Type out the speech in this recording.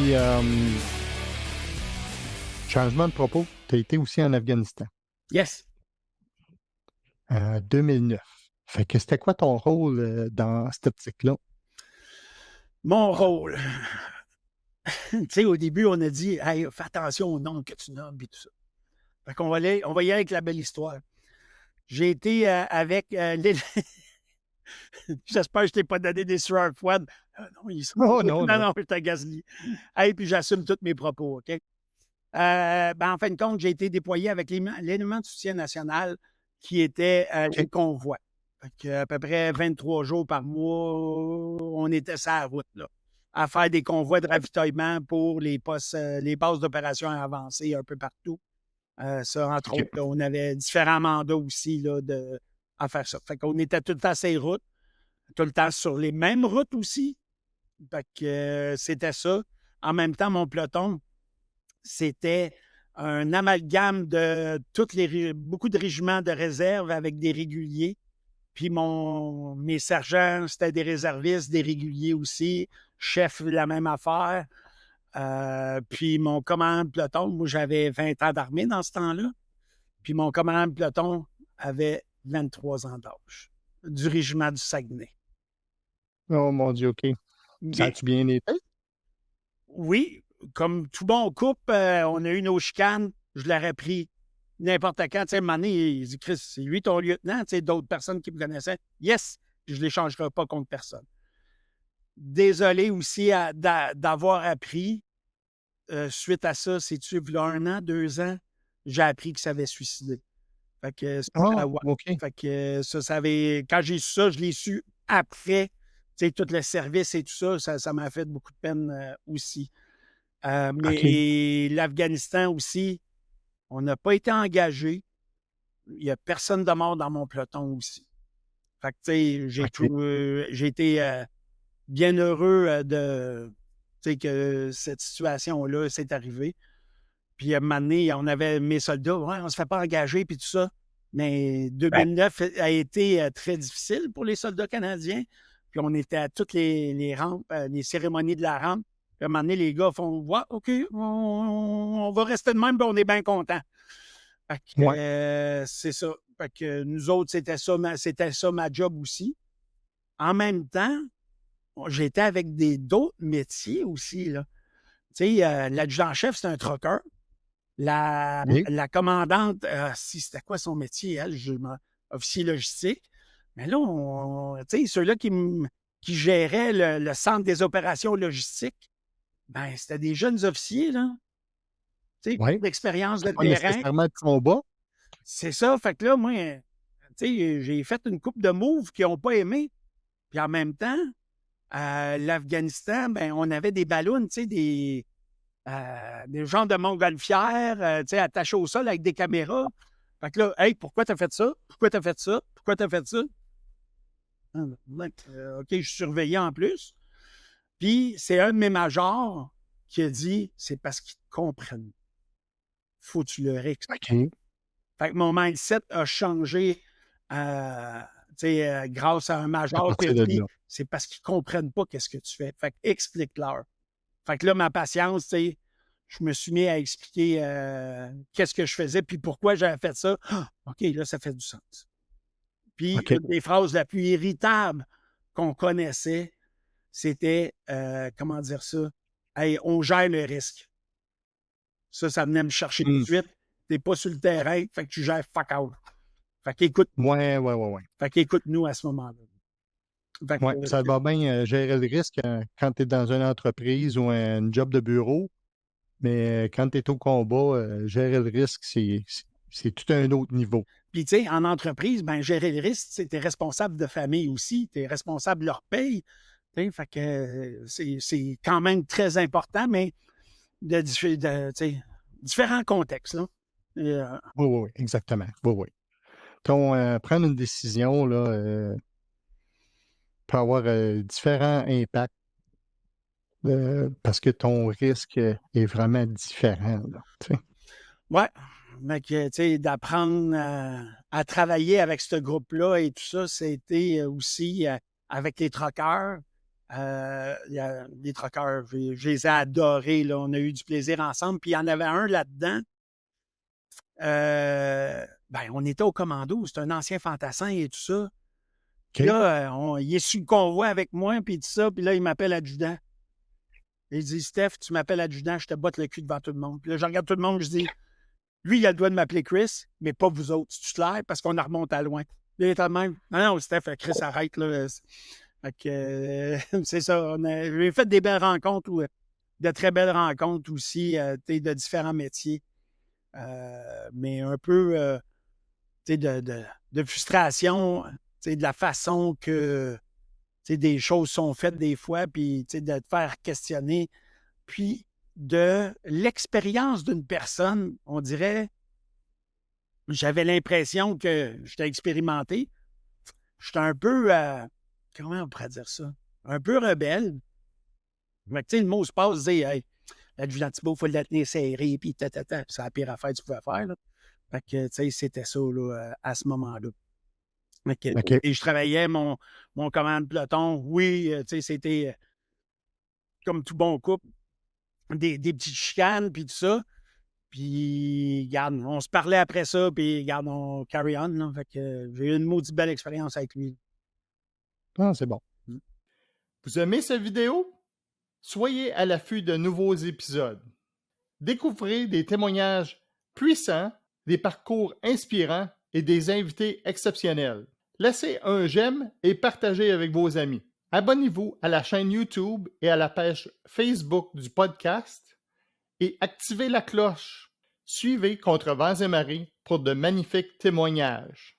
Puis, changement de propos, tu as été aussi en Afghanistan, Yes. 2009. Fait que c'était quoi ton rôle dans cette optique-là? Mon rôle. Tu sais, au début, on a dit, hey, fais attention au nom que tu nommes et tout ça. Fait qu'on va y aller avec la belle histoire. J'ai été avec J'espère que je t'ai pas donné des sueurs froides. Non, ils sont... Oh non, non. non, je t'agace. Hey, puis j'assume tous mes propos, OK? En fin de compte, j'ai été déployé avec l'élément de soutien national qui était les convois. Fait que, à peu près 23 jours par mois, on était sur la route, là, à faire des convois de ravitaillement pour les postes, les bases d'opérations avancées un peu partout. Ça, entre autres, là, on avait différents mandats aussi là, à faire ça. Fait qu'on était tout le temps sur les routes, tout le temps sur les mêmes routes aussi. Fait que c'était ça. En même temps, mon peloton, c'était un amalgame de beaucoup de régiments de réserve avec des réguliers. Puis mes sergents, c'était des réservistes, des réguliers aussi. Chef, la même affaire. Puis mon commandant de peloton, moi j'avais 20 ans d'armée dans ce temps-là. Puis mon commandant de peloton avait 23 ans d'âge, du régiment du Saguenay. Oh mon Dieu, OK. Ça a-tu bien été? Oui, comme tout bon couple, on a eu nos chicanes. Je l'aurais pris n'importe quand. Tu sais, à un moment donné, il dit, Chris, c'est lui ton lieutenant. Tu sais, d'autres personnes qui me connaissaient. Yes, je ne l'échangerai pas contre personne. Désolé aussi d'avoir appris, suite à ça, c'est-tu, il y a 1 an, 2 ans, j'ai appris qu'il s'avait suicidé. Fait que, ouais. OK. Fait que ça avait... Quand j'ai su ça, je l'ai su après, tu sais, tout le service et tout ça, ça m'a fait beaucoup de peine aussi. Mais l'Afghanistan aussi, on n'a pas été engagé. Il n'y a personne de mort dans mon peloton aussi. Fait que, tu sais, j'ai été bien heureux que cette situation-là s'est arrivée. Puis à un moment donné, on avait mes soldats, ouais, on ne se fait pas engager, puis tout ça. Mais 2009 a été très difficile pour les soldats canadiens. Puis on était à toutes les rampes, les cérémonies de la rampe. Puis à un moment donné, les gars font, ouais, OK, on va rester de même, puis on est bien contents. Fait que, c'est ça. Fait que nous autres, c'était ça ma job aussi. En même temps, j'étais avec d'autres métiers aussi, là. Tu sais, l'adjudant-chef, c'est un trucker. La commandante, c'était quoi son métier, elle? Officier logistique. Mais là, tu sais, ceux-là qui géraient le centre des opérations logistiques, ben c'était des jeunes officiers, là. Tu sais, d'expérience de Pas terrain. nécessairement de combat. C'est ça. Fait que là, moi, tu sais, j'ai fait une couple de moves qu'ils n'ont pas aimé. Puis en même temps, l'Afghanistan, ben on avait des ballons, tu sais, des genres de montgolfières, tu sais, attachés au sol avec des caméras. Fait que là, hey, pourquoi t'as fait ça? Pourquoi t'as fait ça? Pourquoi t'as fait ça? OK, je suis surveillé en plus. Puis c'est un de mes majors qui a dit, c'est parce qu'ils te comprennent. Faut que tu leur expliques. OK. Fait que mon mindset a changé grâce à un major qui a dit, c'est parce qu'ils ne comprennent pas qu'est-ce que tu fais. Fait que explique-leur. Fait que là, ma patience, tu sais, je me suis mis à expliquer qu'est-ce que je faisais puis pourquoi j'avais fait ça. Ah, OK, là, ça fait du sens. Puis, une des phrases la plus irritable qu'on connaissait, c'était, comment dire ça? Hey, on gère le risque. Ça venait me chercher tout de suite. Tu n'es pas sur le terrain, fait que tu gères fuck out. Fait qu'écoute. Ouais. Fait qu'écoute-nous à ce moment-là. Oui, ça va bien gérer le risque quand tu es dans une entreprise ou un job de bureau, mais quand tu es au combat, gérer le risque, c'est tout un autre niveau. Puis, tu sais, en entreprise, ben, gérer le risque, tu es responsable de famille aussi, tu es responsable de leur paye. Fait que c'est quand même très important, mais de différents contextes. Là. Oui, exactement. Oui. Prendre une décision là, peut avoir différents impacts parce que ton risque est vraiment différent. Oui, mais tu sais, d'apprendre à travailler avec ce groupe-là et tout ça, c'était aussi avec les troqueurs, Il y a des truckers, je les ai adorés, là. On a eu du plaisir ensemble. Puis il y en avait un là-dedans. On était au commando. C'est un ancien fantassin et tout ça. OK. Là, il est sur le convoi avec moi, puis tout ça. Puis là, il m'appelle adjudant. Il dit, Steph, tu m'appelles adjudant, je te botte le cul devant tout le monde. Puis là, je regarde tout le monde, je dis, lui, il a le droit de m'appeler Chris, mais pas vous autres. C'est clair, parce qu'on a remonté à loin. Là, il est le même. Non, Steph, Chris, arrête, là. Fait que, c'est ça. J'ai fait des belles rencontres, de très belles rencontres aussi, de différents métiers. Mais un peu de frustration, de la façon que des choses sont faites des fois, puis de te faire questionner. Puis de l'expérience d'une personne, on dirait, j'avais l'impression que j'étais expérimenté. J'étais un peu, comment on pourrait dire ça? Un peu rebelle. Mais le mot se passe, dire, hey, l'adjudant Thibault, il faut le tenir serré, puis c'est la pire affaire que tu pouvais faire. Là. Fait que, c'était ça, là, à ce moment-là. OK. Et je travaillais mon commande peloton. Oui, c'était comme tout bon couple, des petites chicanes, puis tout ça. Puis, regarde, on se parlait après ça, puis, regarde, on carry on. Là. Fait que j'ai eu une maudite belle expérience avec lui. Ah, c'est bon. Vous aimez cette vidéo? Soyez à l'affût de nouveaux épisodes. Découvrez des témoignages puissants, des parcours inspirants et des invités exceptionnels. Laissez un j'aime et partagez avec vos amis. Abonnez-vous à la chaîne YouTube et à la page Facebook du podcast et activez la cloche. Suivez Contre vents et marées pour de magnifiques témoignages.